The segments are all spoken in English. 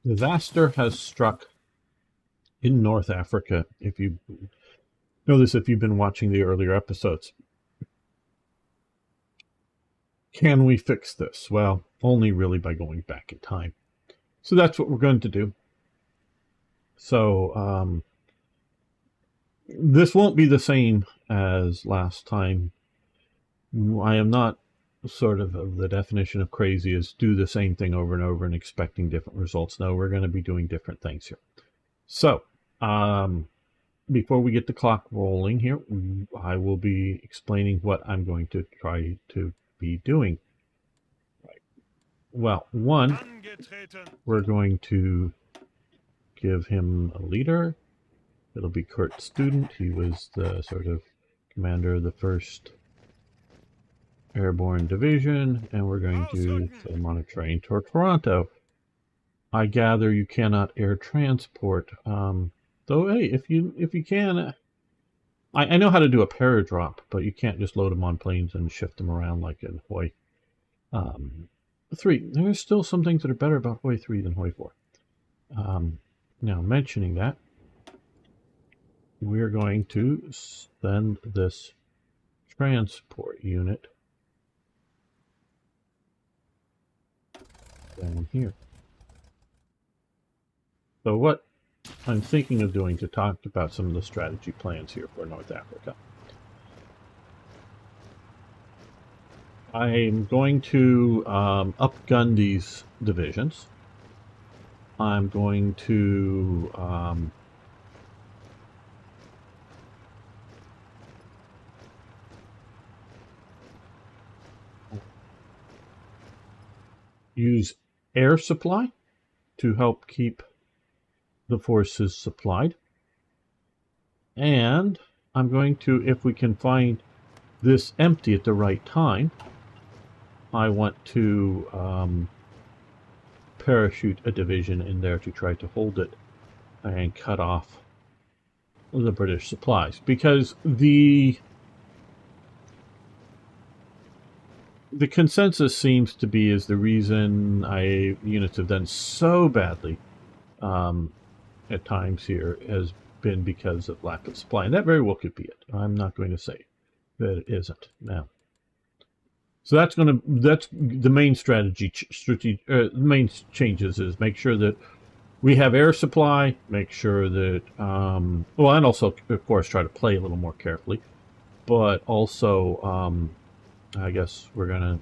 Disaster has struck in North Africa. If you know this, if you've been watching the earlier episodes. Can we fix this? Well, only really by going back in time. So that's what we're going to do. So this won't be the same as last time. I am not sort of the definition of crazy is do the same thing over and over and expecting different results. No, we're going to be doing different things here. So before we get the clock rolling here, I will be explaining what I'm going to try to be doing. Well, one, we're going to give him a leader. It'll be Kurt Student. He was the sort of commander of the 1st Airborne Division, and we're going to send him on a train toward Toronto. I gather you cannot air transport. Though, hey, if you can, I know how to do a paradrop, but you can't just load them on planes and shift them around like in Hoi 3. There's still some things that are better about Hoi 3 than Hoi 4. Now, mentioning that, we're going to send this transport unit down here. So what I'm thinking of doing to talk about some of the strategy plans here for North Africa. I'm going to upgun these divisions. I'm going to use air supply to help keep the forces supplied. And I'm going to, if we can find this empty at the right time, I want to parachute a division in there to try to hold it and cut off the British supplies. Because the consensus seems to be is the reason units have done so badly at times here has been because of lack of supply, and that very well could be it. I'm not going to say that it isn't now. So that's the main strategy. The main changes is make sure that we have air supply. Make sure that well, and also of course try to play a little more carefully, but also I guess we're gonna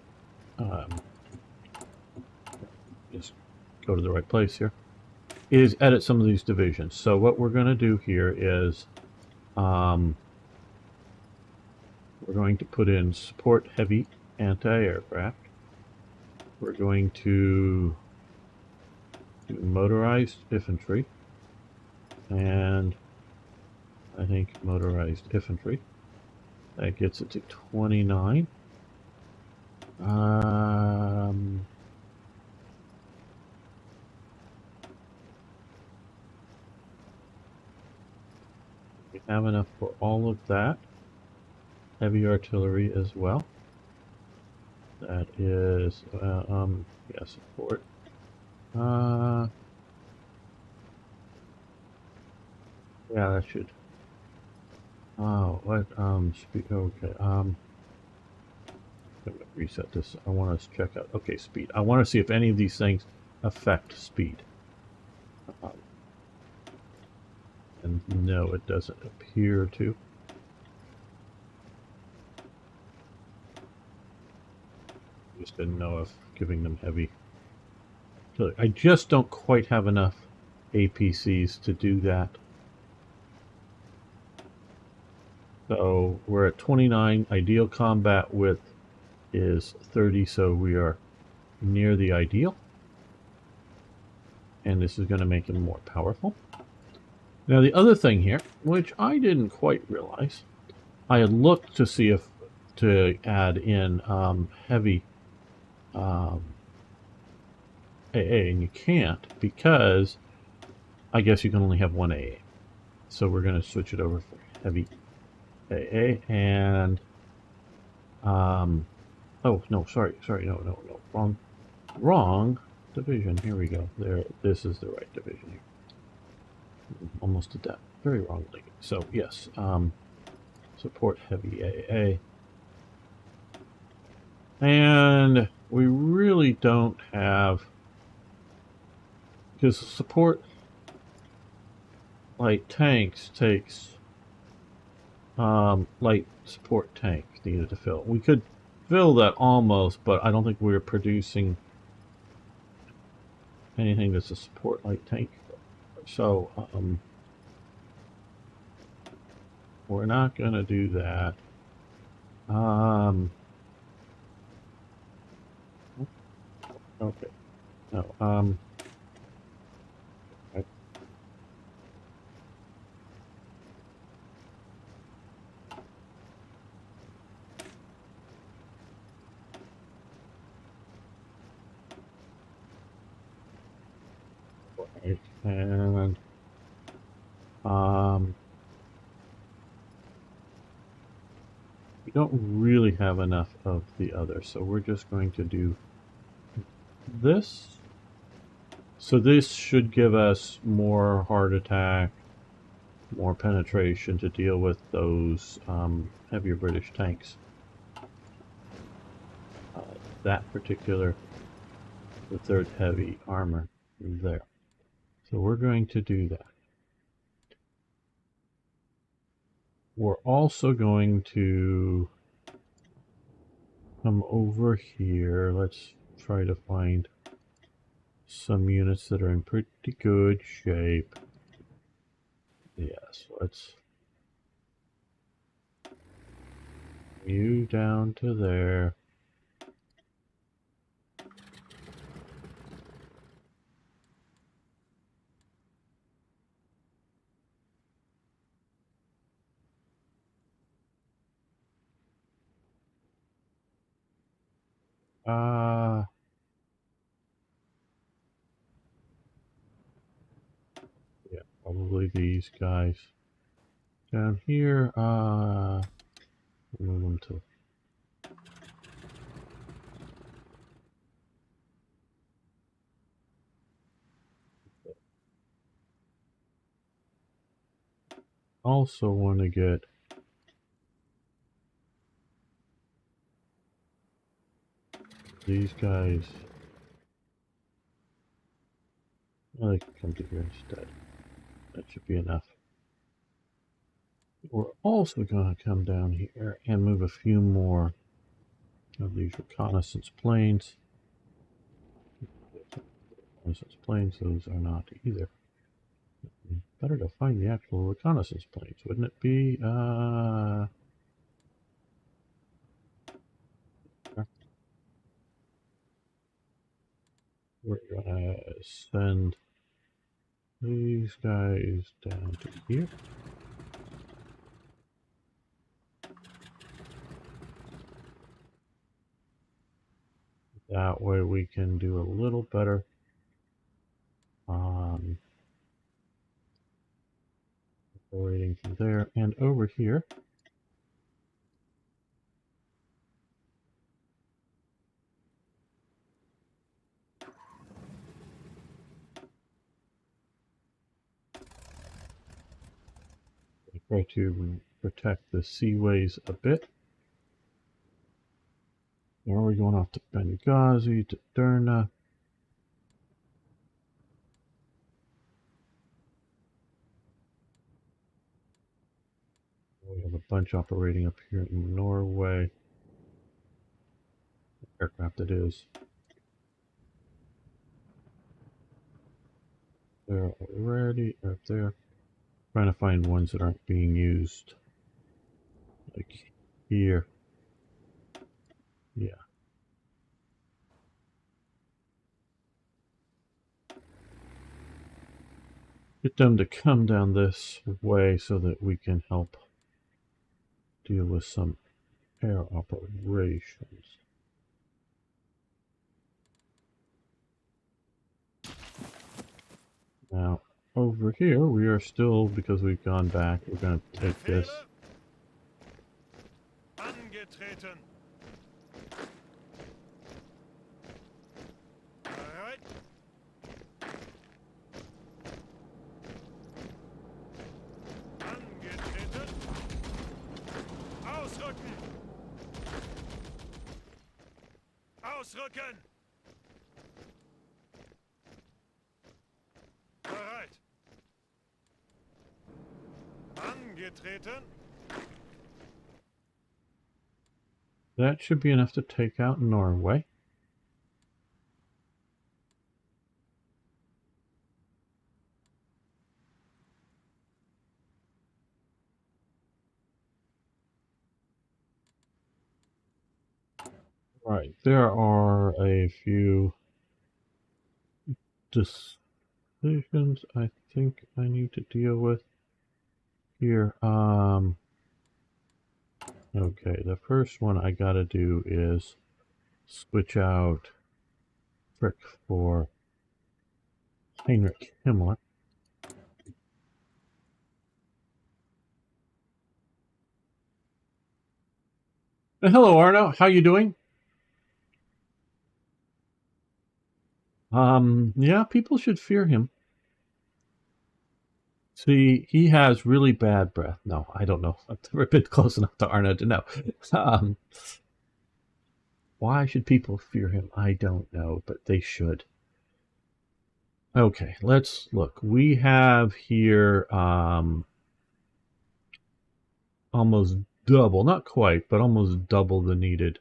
just go to the right place here. Is edit some of these divisions. So what we're going to do here is we're going to put in support heavy anti-aircraft. We're going to do motorized infantry, and I think motorized infantry. That gets it to 29. We have enough for all of that. Heavy artillery as well. That is, yeah, support. Yeah, that should. Oh, what? Speed. Okay. I'm gonna reset this. I want to check out. Okay, speed. I want to see if any of these things affect speed. And no, it doesn't appear to. Just didn't know if giving them heavy. I just don't quite have enough APCs to do that. So we're at 29. Ideal combat width is 30, so we are near the ideal. And this is going to make him more powerful. Now the other thing here, which I didn't quite realize, I had looked to see if to add in heavy AA, and you can't because I guess you can only have one AA. So we're going to switch it over for heavy AA, and oh no, sorry, no, wrong. division. Here we go. There, this is the right division here. Almost did that very wrongly. So yes, support heavy AA. And we really don't have, because support light tanks takes light support tank needed to fill. We could fill that almost, but I don't think we're producing anything that's a support light tank. So we're not going to do that. Okay. No. I, right. And we don't really have enough of the other, so we're just going to do this. So this should give us more heart attack, more penetration to deal with those heavier British tanks. That particular, the third heavy armor there. So we're going to do that. We're also going to come over here. Let's try to find some units that are in pretty good shape. Yes, let's you down to there. Yeah, probably these guys. Down here, move them to also want to get these guys. Well, they can come to here instead. That should be enough. We're also going to come down here and move a few more of these reconnaissance planes. Reconnaissance planes, those are not either. Better to find the actual reconnaissance planes, wouldn't it be? We're gonna send these guys down to here. That way we can do a little better operating from there. And over here, we try to protect the seaways a bit. Now we're going off to Benghazi, to Derna. We have a bunch operating up here in Norway. Aircraft it is. They're already up there. Trying to find ones that aren't being used. Like here. Yeah. Get them to come down this way so that we can help deal with some air operations. Now, over here, we are still, because we've gone back, we're going to take this. Ausrücken! Bereit! Angetreten! That should be enough to take out Norway. Right, there are a few decisions I think I need to deal with here. Okay, the first one I gotta do is switch out Frick for Heinrich Himmler. Hello, Arno. How you doing? Yeah, people should fear him. See, he has really bad breath. No, I don't know. I've never been close enough to Arno to know. Um, why should people fear him? I don't know, but they should. Okay, let's look. We have here almost double, not quite, but almost double the needed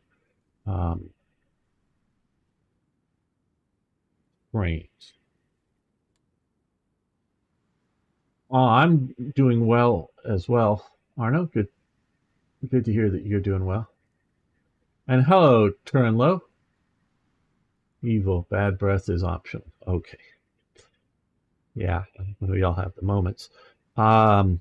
brains. I'm doing well as well. Arno, good to hear that you're doing well. And hello, Turnlow. Evil, bad breath is optional. Okay. Yeah, we all have the moments. Um,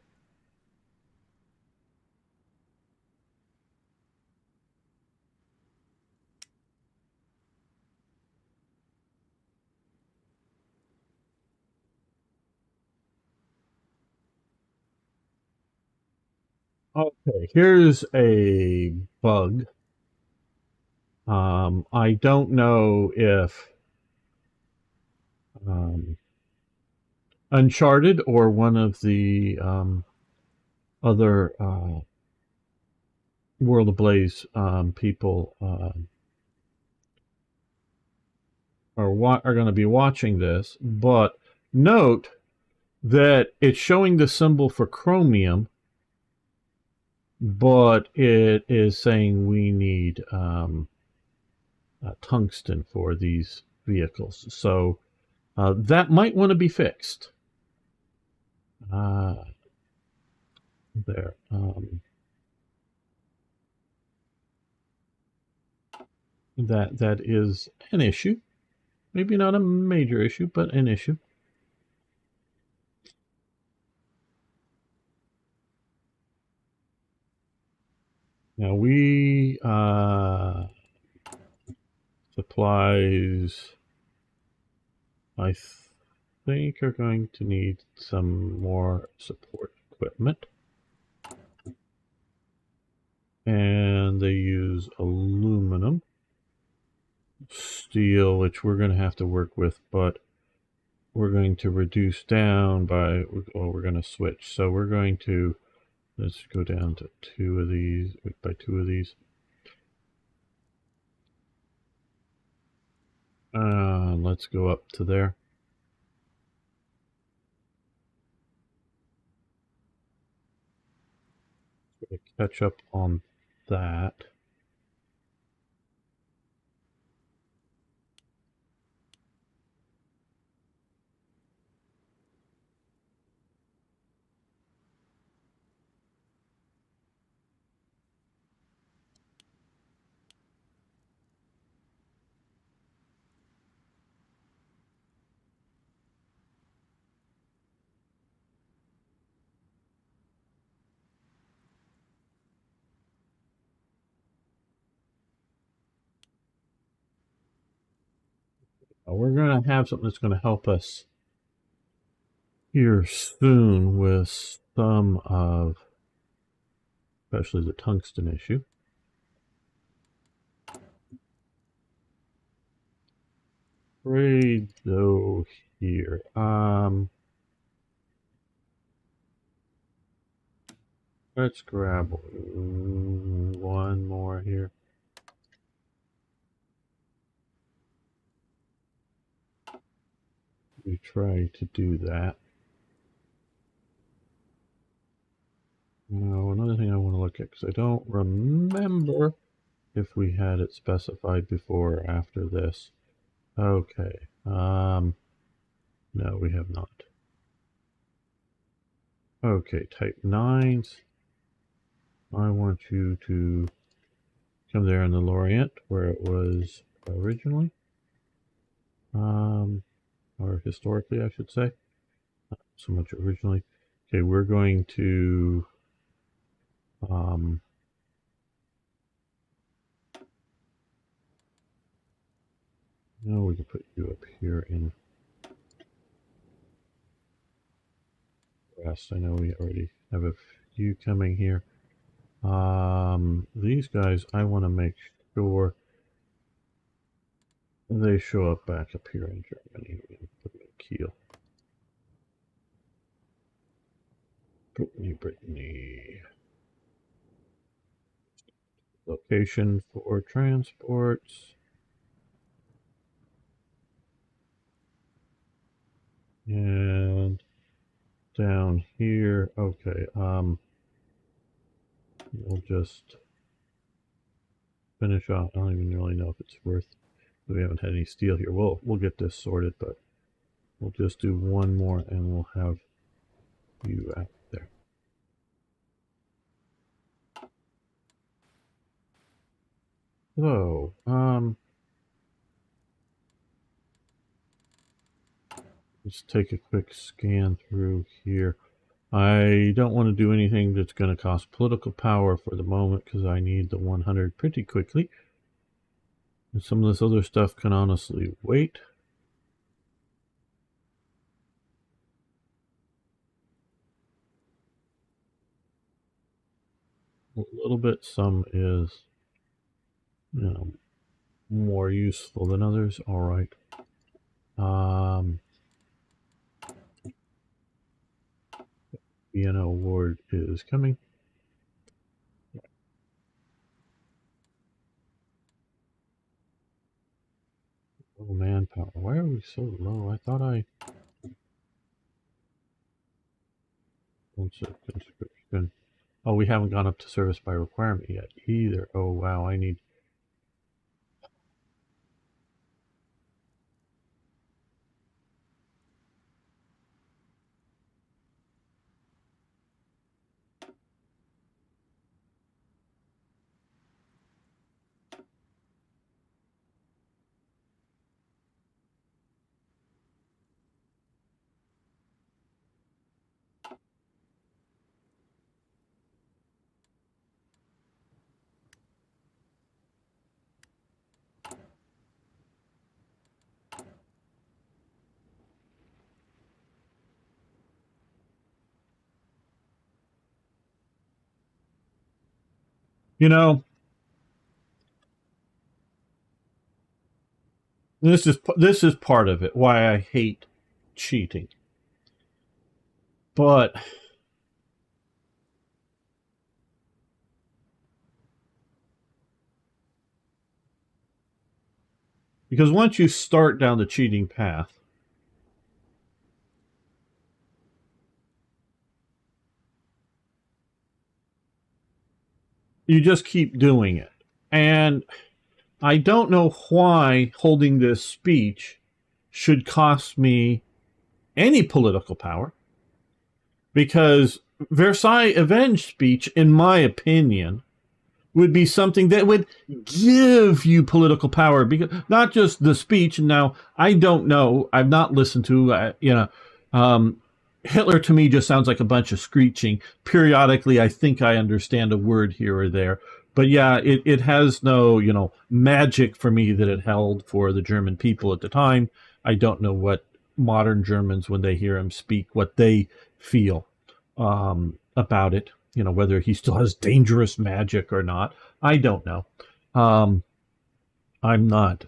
okay, here's a bug. I don't know if Uncharted or one of the other World Ablaze people are going to be watching this, but note that it's showing the symbol for chromium, but it is saying we need tungsten for these vehicles. So that might want to be fixed. There. That is an issue. Maybe not a major issue, but an issue. Now we supplies I think are going to need some more support equipment. And they use aluminum, steel, which we're going to have to work with, but we're going to reduce down by, well, we're going to switch. So we're going to, let's go down to two of these, by two of these. Let's go up to there. Catch up on that. We're going to have something that's going to help us here soon with some of, especially the tungsten issue. Trade though here. Let's grab one more here. we try to do that. Now, another thing I want to look at, because I don't remember if we had it specified before or after this. Okay. No, we have not. Okay, type 9s. I want you to come there in the Lorient where it was originally. Or historically, I should say. Not so much originally. Okay, we're going to no, we can put you up here in West. I know we already have a few coming here. These guys, I want to make sure they show up back up here in Germany. We can put them in Kiel. Brittany. Location for transports. And down here, okay, we'll just finish off. I don't even really know if it's worth. We haven't had any steel here. We'll get this sorted, but we'll just do one more and we'll have you out there. So, let's take a quick scan through here. I don't want to do anything that's going to cost political power for the moment because I need the 100 pretty quickly. And some of this other stuff can honestly wait. A little bit, some is, you know, more useful than others. All right. Vienna award is coming. Low manpower. Why are we so low? I thought I. Conscription. Oh, we haven't gone up to service by requirement yet either. Oh wow, I need. You know, this is part of it. Why I hate cheating, but because once you start down the cheating path, you just keep doing it. And I don't know why holding this speech should cost me any political power, because Versailles Avenge speech, in my opinion, would be something that would give you political power, because not just the speech. Now, I don't know. I've not listened to, Hitler to me just sounds like a bunch of screeching. Periodically, I think I understand a word here or there. But yeah, it has no, magic for me that it held for the German people at the time. I don't know what modern Germans, when they hear him speak, what they feel about it. Whether he still has dangerous magic or not, I don't know. I'm not,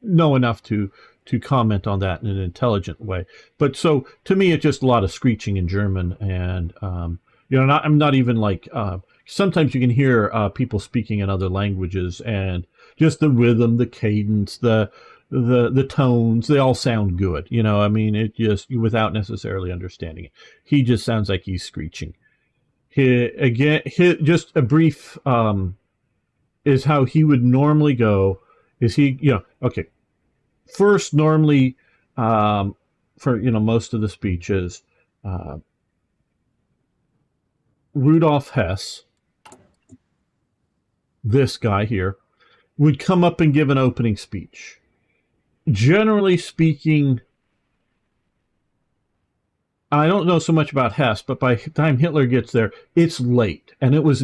know enough to comment on that in an intelligent way. But so to me, it's just a lot of screeching in German, and I'm not even like sometimes you can hear people speaking in other languages, and just the rhythm, the cadence, the tones, they all sound good. I mean, it just, without necessarily understanding it, he just sounds like he's screeching. Just a brief is how he would normally go. Is he, okay. First, normally, for most of the speeches, uh, Rudolf Hess, this guy here, would come up and give an opening speech. Generally speaking, I don't know so much about Hess, but by the time Hitler gets there, it's late, and it was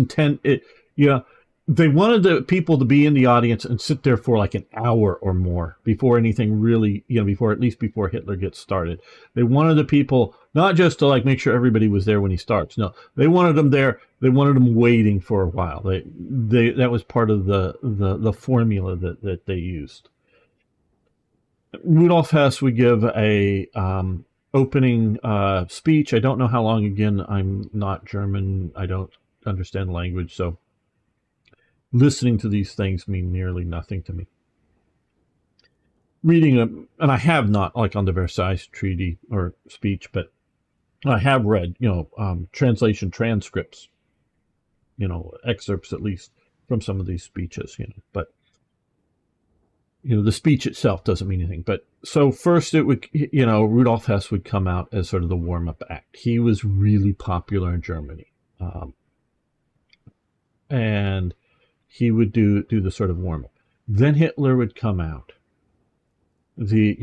they wanted the people to be in the audience and sit there for like an hour or more before anything really, before Hitler gets started. They wanted the people not just to like make sure everybody was there when he starts. No, they wanted them there. They wanted them waiting for a while. That was part of the formula that they used. Rudolf Hess would give a opening speech. I don't know how long. Again, I'm not German. I don't understand the language, so listening to these things mean nearly nothing to me. Reading them, and I have not, like on the Versailles Treaty or speech, but I have read, translation transcripts, excerpts at least from some of these speeches, but the speech itself doesn't mean anything. But so first it would, Rudolf Hess would come out as sort of the warm-up act. He was really popular in Germany. And he would do the sort of warm-up. Then Hitler would come out. The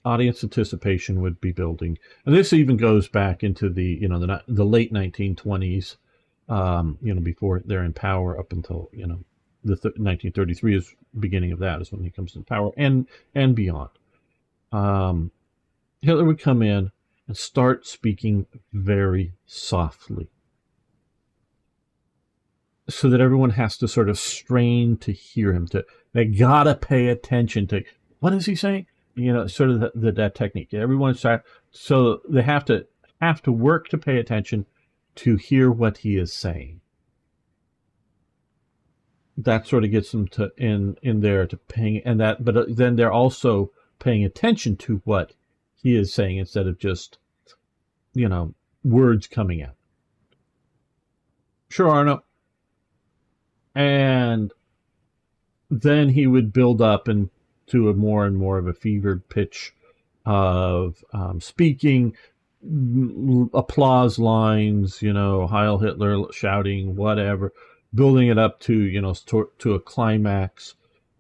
audience anticipation would be building. And this even goes back into the late 1920s, before they're in power, up until, the 1933 is beginning of that, is when he comes in power, and beyond. Hitler would come in and start speaking very softly, so that everyone has to sort of strain to hear him. They gotta pay attention to what is he saying. Sort of that technique. Everyone's so they have to work to pay attention to hear what he is saying. That sort of gets them to in there to paying, and that, but then they're also paying attention to what he is saying instead of just words coming out. Sure, Arno. And then he would build up into a more and more of a fevered pitch of speaking, applause lines, Heil Hitler, shouting, whatever, building it up to, to a climax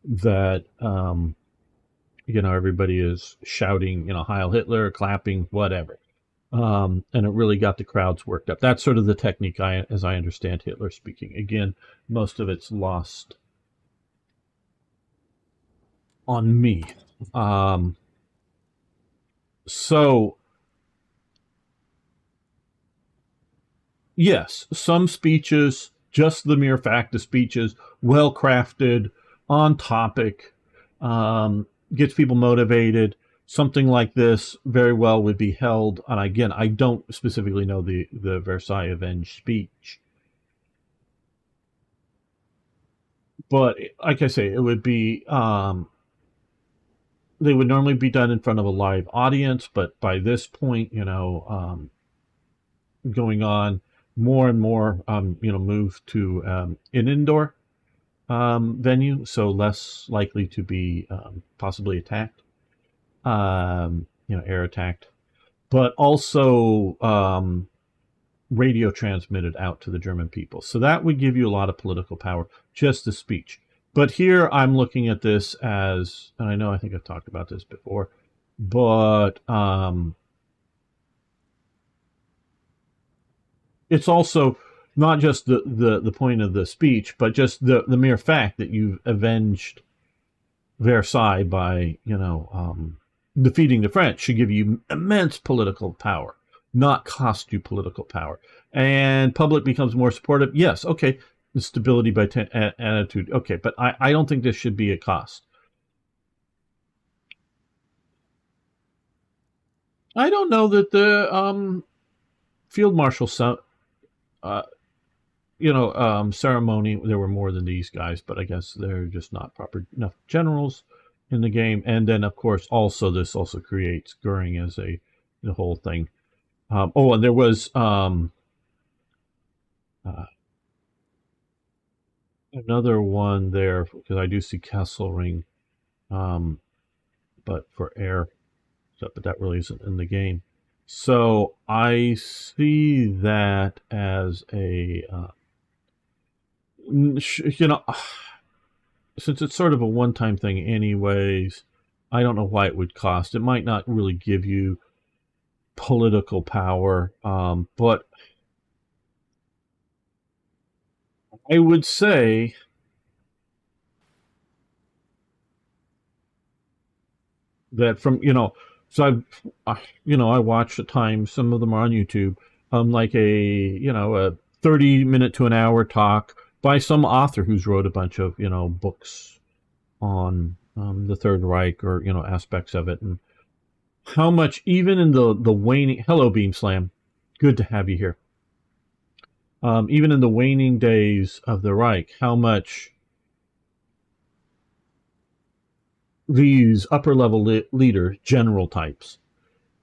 that, everybody is shouting, Heil Hitler, clapping, whatever. And it really got the crowds worked up. That's sort of the technique, as I understand Hitler speaking. Again, most of it's lost on me. So, yes, some speeches, just the mere fact of speeches, well crafted, on topic, gets people motivated. Something like this very well would be held. And again, I don't specifically know the Versailles Avenge speech, but like I say, it would be, they would normally be done in front of a live audience. But by this point, going on, more and more, move to an indoor venue, so less likely to be possibly attacked. Air attacked, but also radio transmitted out to the German people. So that would give you a lot of political power, just the speech. But here I'm looking at this as, and I think I've talked about this before, but it's also not just the point of the speech, but just the mere fact that you've avenged Versailles by, defeating the French should give you immense political power, not cost you political power. And public becomes more supportive. Yes, okay, the stability by attitude. Okay, but I don't think this should be a cost. I don't know that the field marshal ceremony. There were more than these guys, but I guess they're just not proper enough generals in the game. And then, of course, also this also creates Goering as the whole thing. And there was uh, another one there because I do see Kesselring, um, but for air, but that really isn't in the game. So I see that as a you know since it's sort of a one-time thing anyways, I don't know why it would cost. It might not really give you political power, but I would say that so I watch at times, some of them are on YouTube, like a 30-minute to an hour talk by some author who's wrote a bunch of, books on the Third Reich or, aspects of it, and how much, even in the waning, hello, Beam Slam, good to have you here. Even in the waning days of the Reich, how much these upper level leader general types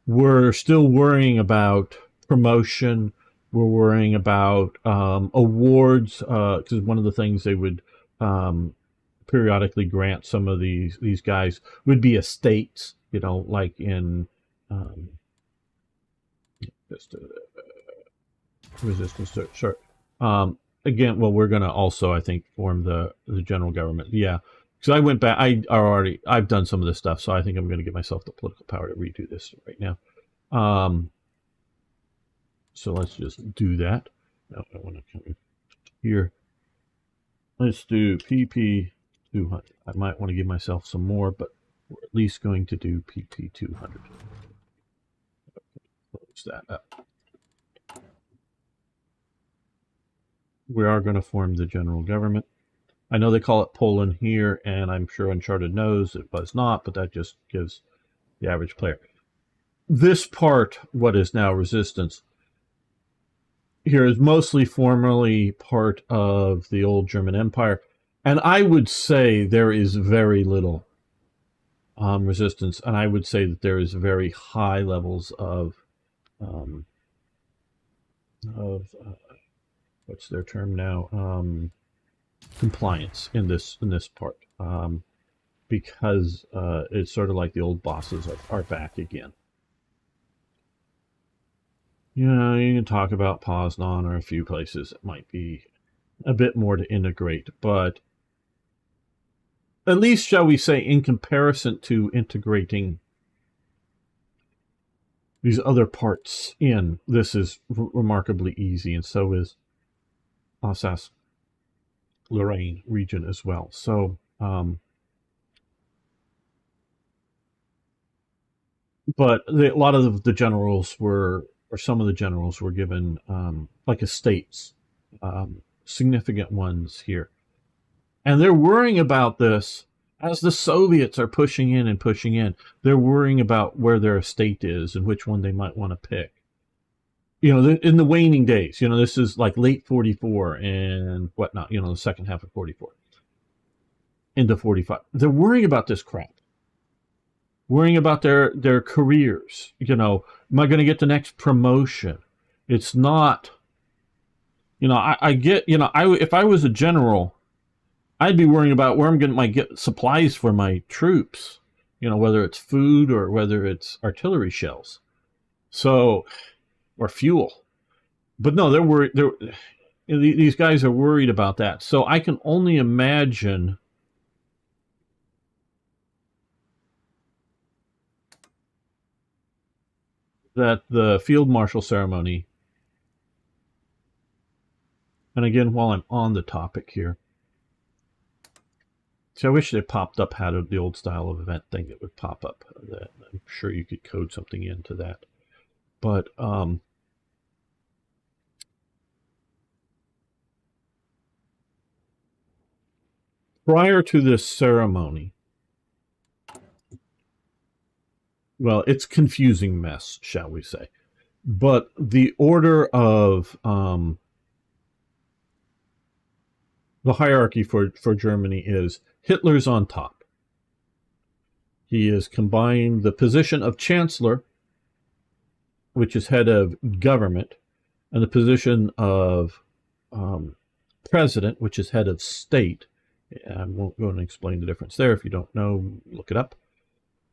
were still worrying about promotion, were worrying about awards, because one of the things they would periodically grant some of these guys would be estates, like in um, just resistance. Sure. Again, well, we're going to also, I think, form the general government. Yeah, because I went back. I've done some of this stuff, so I think I'm going to give myself the political power to redo this right now. So let's just do that. No, I want to come in here. Let's do PP 200. I might want to give myself some more, but we're at least going to do PP 200. Close that up. We are going to form the general government. I know they call it Poland here, and I'm sure Uncharted knows it was not, but that just gives the average player. This part, what is now resistance, here is mostly formerly part of the old German Empire, and I would say there is very little resistance, and I would say that there is very high levels of what's their term now, compliance in this part, because it's sort of like the old bosses are back again. You can talk about Poznan or a few places. It might be a bit more to integrate, but at least, shall we say, in comparison to integrating these other parts in, this is remarkably easy, and so is Alsace-Lorraine region as well. So, but a lot of the generals were, or some of the generals were given like estates, significant ones here. And they're worrying about this as the Soviets are pushing in. They're worrying about where their estate is and which one they might want to pick. In the waning days, this is like late 44 and whatnot, the second half of 44 into 45. They're worrying about this crap. Worrying about their careers. Am I going to get the next promotion? It's not, I get, if I was a general, I'd be worrying about where I'm going to get supplies for my troops, whether it's food or whether it's artillery shells. So, or fuel. But no, they're worried. These guys are worried about that. So I can only imagine that the field marshal ceremony, and again, while I'm on the topic here, so I wish they popped up had the old style of event thing that would pop up. I'm sure you could code something into that. But prior to this ceremony, well, it's confusing mess, shall we say. But the order of the hierarchy for Germany is Hitler's on top. He is combined the position of chancellor, which is head of government, and the position of president, which is head of state. I won't go and explain the difference there. If you don't know, look it up.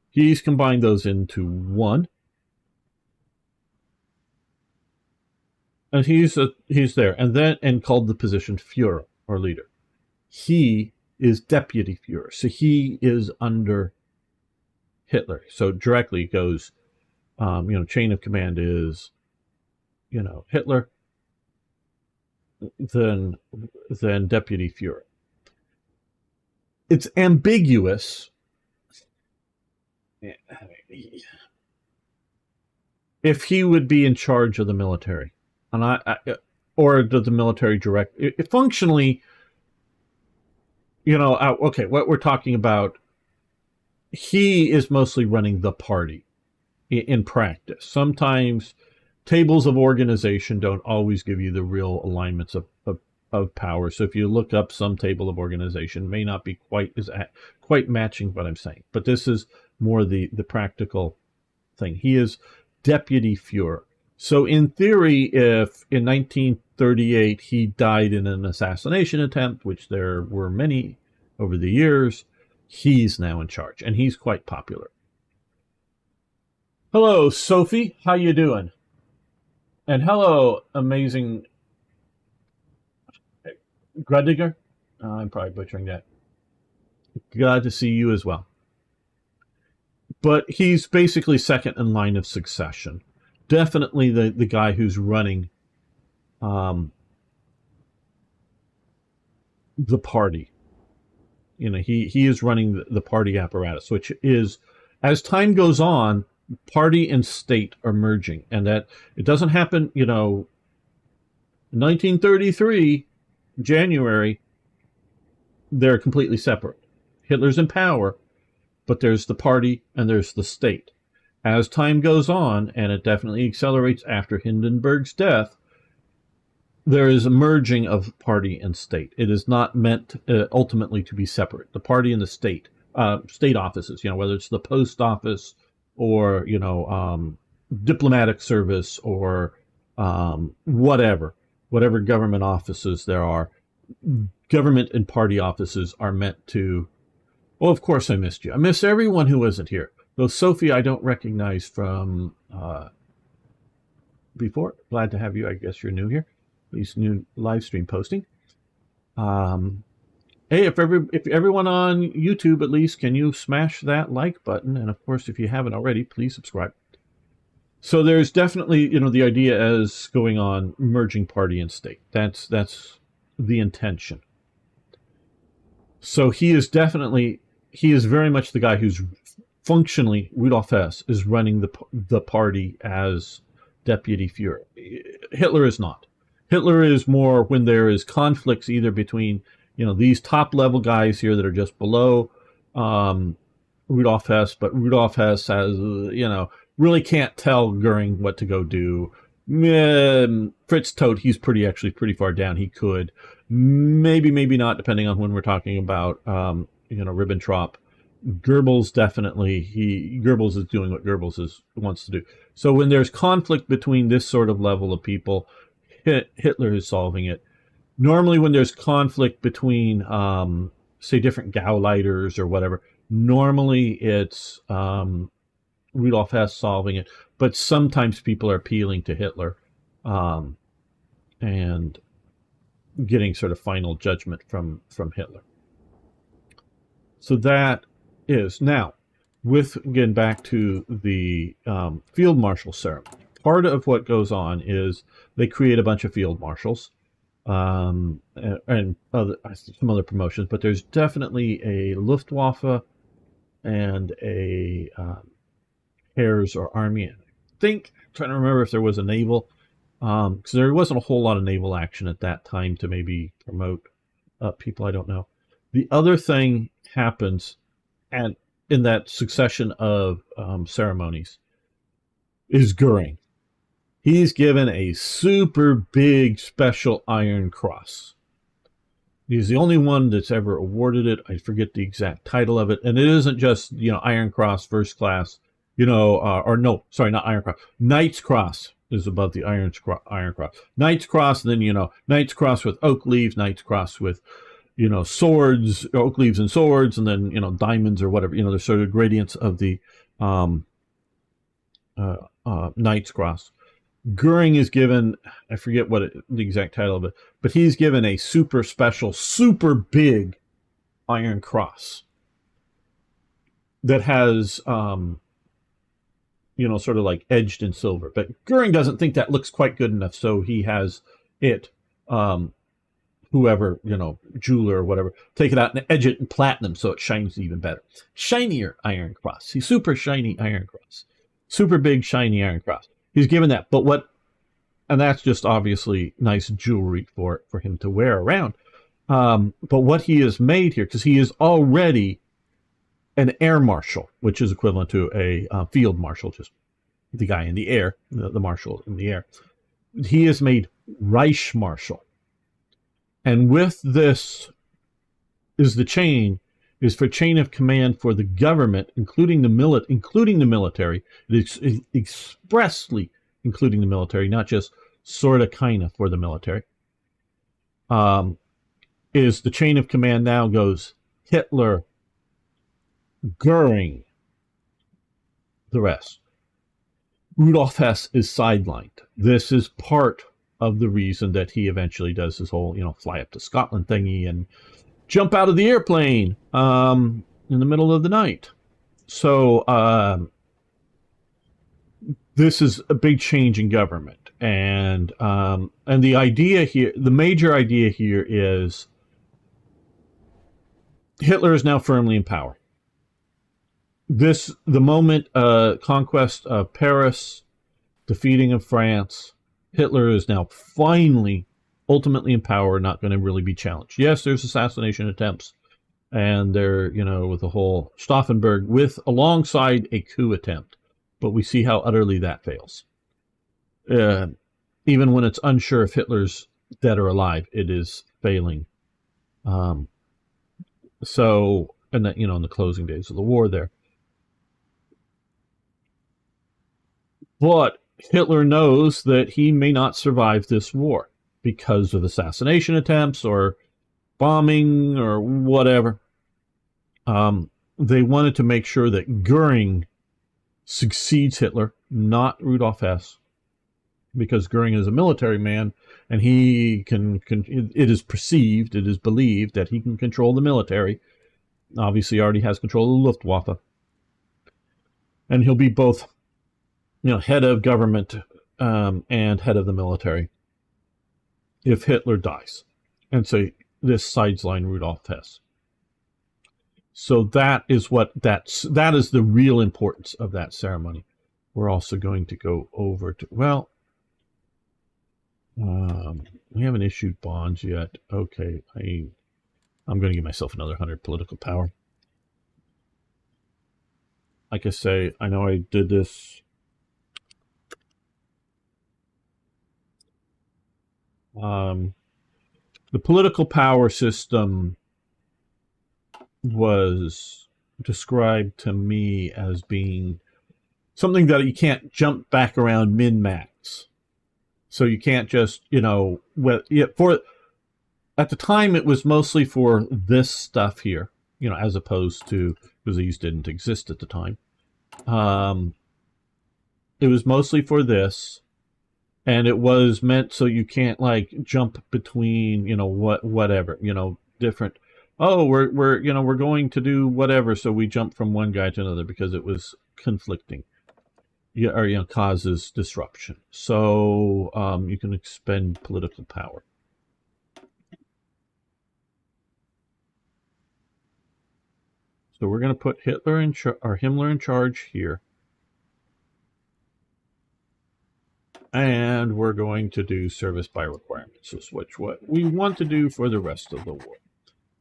He's combined those into one. And he's there, and called the position Führer, or leader. He is deputy Führer, so he is under Hitler. So directly goes, chain of command is, Hitler, then deputy Führer. It's ambiguous if he would be in charge of the military, and or does the military direct? Functionally, okay, what we're talking about, he is mostly running the party in practice. Sometimes tables of organization don't always give you the real alignments of power. So if you look up some table of organization, may not be quite matching what I'm saying. But this is more the practical thing. He is deputy Führer. So in theory, if in 1938 he died in an assassination attempt, which there were many over the years, he's now in charge, and he's quite popular. Hello, Sophie. How you doing? And hello, amazing Grudiger. I'm probably butchering that. Glad to see you as well. But he's basically second in line of succession. Definitely the guy who's running the party. He is running the party apparatus, which is, as time goes on, party and state are merging, and that it doesn't happen, 1933, January, they're completely separate. Hitler's in power, but there's the party and there's the state. As time goes on, and it definitely accelerates after Hindenburg's death, there is a merging of party and state. It is not meant ultimately to be separate. The party and the state offices, whether it's the post office or, diplomatic service or whatever government offices there are, government and party offices are meant to, well, of course I missed you. I miss everyone who wasn't here. Though Sophie, I don't recognize from before. Glad to have you. I guess you're new here. These new live stream posting. Hey, if everyone on YouTube at least, can you smash that like button? And of course, if you haven't already, please subscribe. So there's definitely, the idea as going on merging party and state. That's the intention. So he is very much the guy who's functionally, Rudolf Hess is running the party as deputy Führer. Hitler is not. Hitler is more when there is conflicts either between, these top level guys here that are just below Rudolf Hess, but Rudolf Hess has, really can't tell Goering what to go do. Fritz Todt, he's pretty far down. He could, maybe not, depending on when we're talking about, Ribbentrop. Goebbels definitely, Goebbels is doing what Goebbels wants to do. So when there's conflict between this sort of level of people, Hitler is solving it. Normally when there's conflict between, say, different Gauleiters or whatever, normally it's Rudolf Hess solving it. But sometimes people are appealing to Hitler and getting sort of final judgment from Hitler. So that is. Now, again, back to the field marshal ceremony. Part of what goes on is they create a bunch of field marshals and some other promotions, but there's definitely a Luftwaffe and a Heers or Army. And I'm trying to remember if there was a naval, because there wasn't a whole lot of naval action at that time to maybe promote people. I don't know. The other thing happens, and in that succession of ceremonies, is Goering. He's given a super big special Iron Cross. He's the only one that's ever awarded it. I forget the exact title of it. And it isn't just, Iron Cross, First Class, or no, sorry, not Iron Cross. Knight's Cross is above the Iron Cross. Knight's Cross, and then, Knight's Cross with oak leaves, Knight's Cross with, swords, oak leaves and swords, and then, diamonds or whatever. There's sort of gradients of the Knight's Cross. Goering is given, I forget the exact title of it, but he's given a super special, super big Iron Cross that has, sort of like edged in silver. But Goering doesn't think that looks quite good enough, so he has it, whoever, jeweler or whatever, take it out and edge it in platinum so it shines even better. Shinier Iron Cross. He's super shiny Iron Cross. Super big, shiny Iron Cross. He's given that, and that's just obviously nice jewelry for him to wear around. But what he has made here, because he is already an air marshal, which is equivalent to a field marshal, just the guy in the air, the marshal in the air. He is made Reich Marshal. And with this is for chain of command for the government, including the military. It is expressly including the military, not just sort of kind of for the military. Is the chain of command now goes Hitler, Goering, the rest. Rudolf Hess is sidelined. This is part of the reason that he eventually does his whole, fly up to Scotland thingy and jump out of the airplane in the middle of the night. So this is a big change in government, and the idea here, the major idea here, is Hitler is now firmly in power. The moment conquest of Paris, defeating of France, Hitler is now finally, ultimately in power, not going to really be challenged. Yes, there's assassination attempts, and they're, with the whole Stauffenberg alongside a coup attempt, but we see how utterly that fails. Even when it's unsure if Hitler's dead or alive, it is failing. So, and that, in the closing days of the war there. But Hitler knows that he may not survive this war because of assassination attempts or bombing or whatever. They wanted to make sure that Goering succeeds Hitler, not Rudolf Hess, because Goering is a military man, and he can it is perceived, it is believed that he can control the military. Obviously, he already has control of the Luftwaffe. And he'll be both, head of government and head of the military if Hitler dies. And so this sideline Rudolf Hess. So that is that is the real importance of that ceremony. We're also going to go over to, we haven't issued bonds yet. Okay, I'm going to give myself another 100 political power. Like I say, I know I did this. The political power system was described to me as being something that you can't jump back around min-max. So you can't just, at the time it was mostly for this stuff here, as opposed to, because these didn't exist at the time. It was mostly for this, and it was meant so you can't jump between, whatever, different. Oh, we're going to do whatever, so we jump from one guy to another because it was conflicting. Or causes disruption. So you can expend political power. So we're going to put Himmler in charge here, and we're going to do service by requirements. So switch what we want to do for the rest of the war.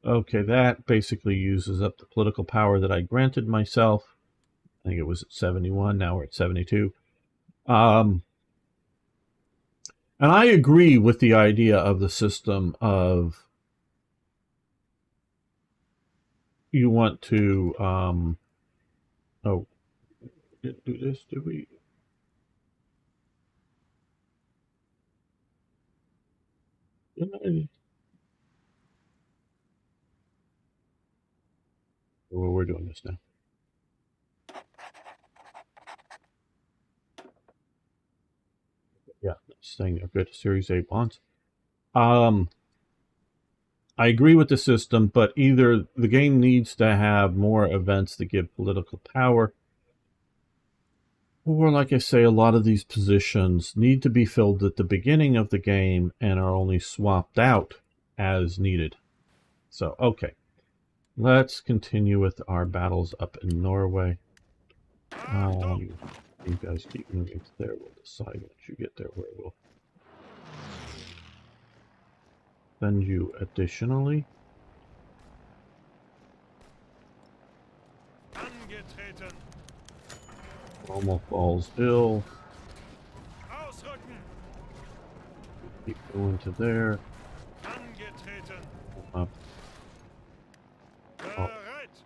Okay, that basically uses up the political power that I granted myself. I think it was at 71. Now we're at 72. And I agree with the idea of the system of you want to, oh, didn't do this, did we? Didn't I? Well, we're doing this now. Yeah, staying there. Good. Series A bonds. Um, I agree with the system, but either the game needs to have more events that give political power, or like I say, a lot of these positions need to be filled at the beginning of the game and are only swapped out as needed. So, okay. Let's continue with our battles up in Norway. Achtung! You guys keep moving to there. We'll decide once you get there where we'll send you additionally. Angetreten! Rommel falls ill. Ausrücken! Keep going to there. Angetreten! Up. Oh, Bereit!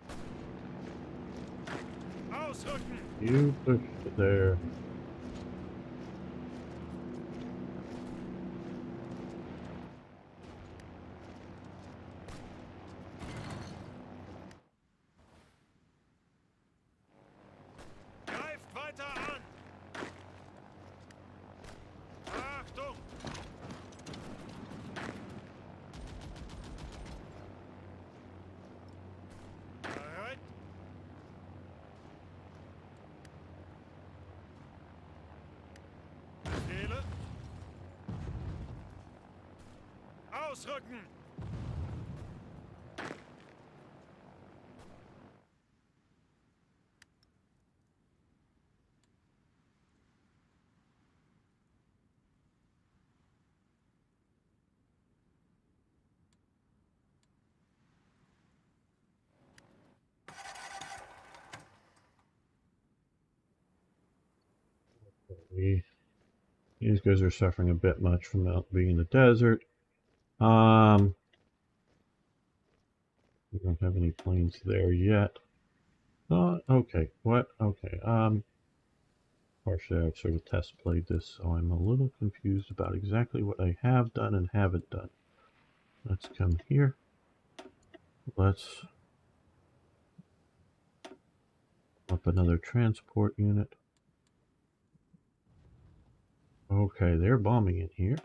Ausrücken! you push to there. Greift weiter an! Achtung! Bereit! Befehle! Ausrücken! These guys are suffering a bit much from being in the desert. We don't have any planes there yet. Okay. What? Okay. Partially I've sort of test played this, so I'm a little confused about exactly what I have done and haven't done. Let's come here. Let's up another transport unit. Okay, they're bombing in here.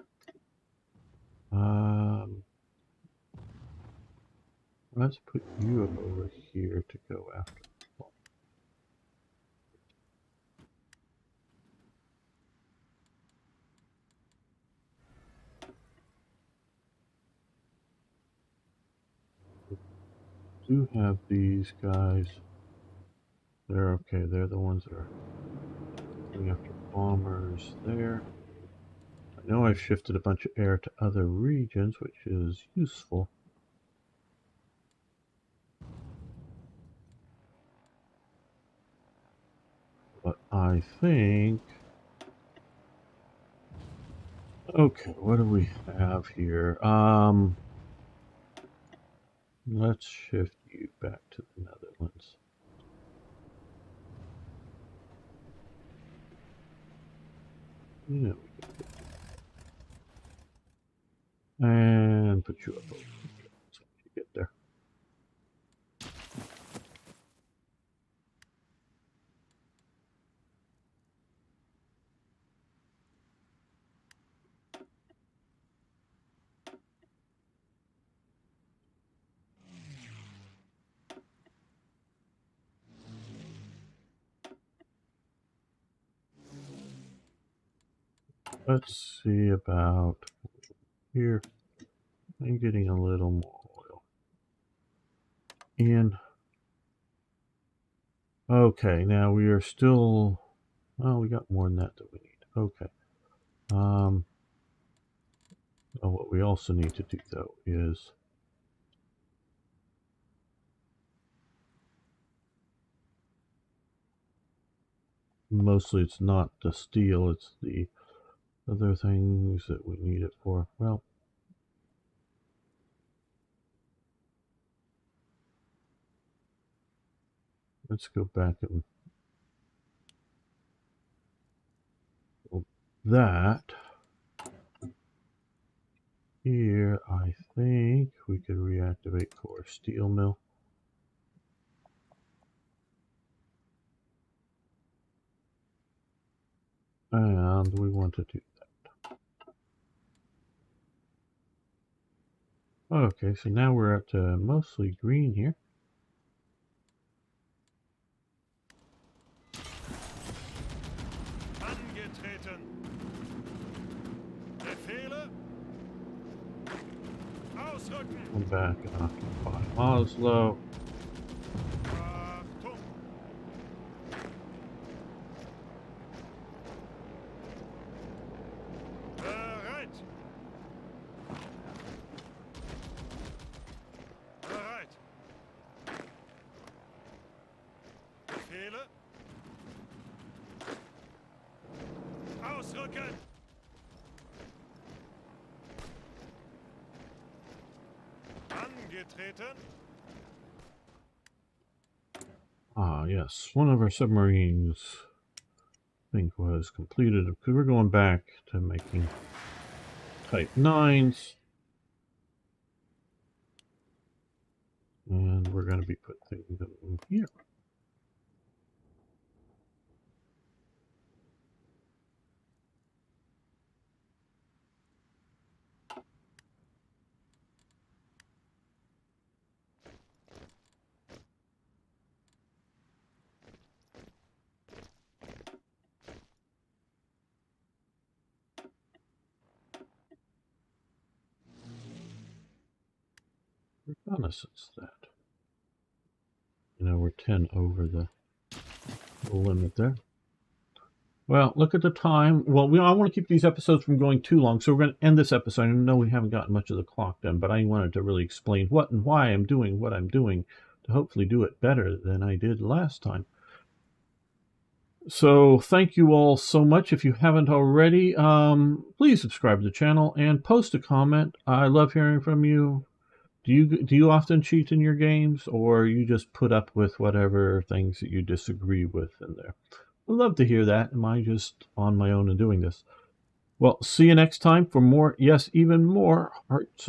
Let's put you up over here to go after. Do have these guys. They're okay. They're the ones that are going after bombers there. I know I've shifted a bunch of air to other regions, which is useful. But I think... Okay, what do we have here? Let's shift you back to the Netherlands. Yeah, and put you up over here so you get there. Let's see about here. I'm getting a little more oil in. Okay, now we are still... Well, we got more than that we need. Okay. Oh, what we also need to do, though, is... Mostly it's not the steel, it's the other things that we need it for. Well, Let's go back and that. Here, I think we could reactivate core steel mill. And we want to do that. Okay, so now we're at mostly green here. Angetreten. Befehle. Ausrücken. Come back and occupy Oslo. Achtung. Bereit. Bereit. Befehle. Ausrücken. Angetreten. Ah, yes. One of our submarines, I think, was completed. Because we're going back to making Type 9s. And we're going to be putting them in here. Reconnaissance that. You know, we're 10 over the limit there. Well, look at the time. Well, I want to keep these episodes from going too long, so we're going to end this episode. I know we haven't gotten much of the clock done, but I wanted to really explain what and why I'm doing what I'm doing to hopefully do it better than I did last time. So thank you all so much. If you haven't already, please subscribe to the channel and post a comment. I love hearing from you. Do you often cheat in your games, or you just put up with whatever things that you disagree with in there? I'd love to hear that. Am I just on my own and doing this? Well, see you next time for more, yes, even more Heart So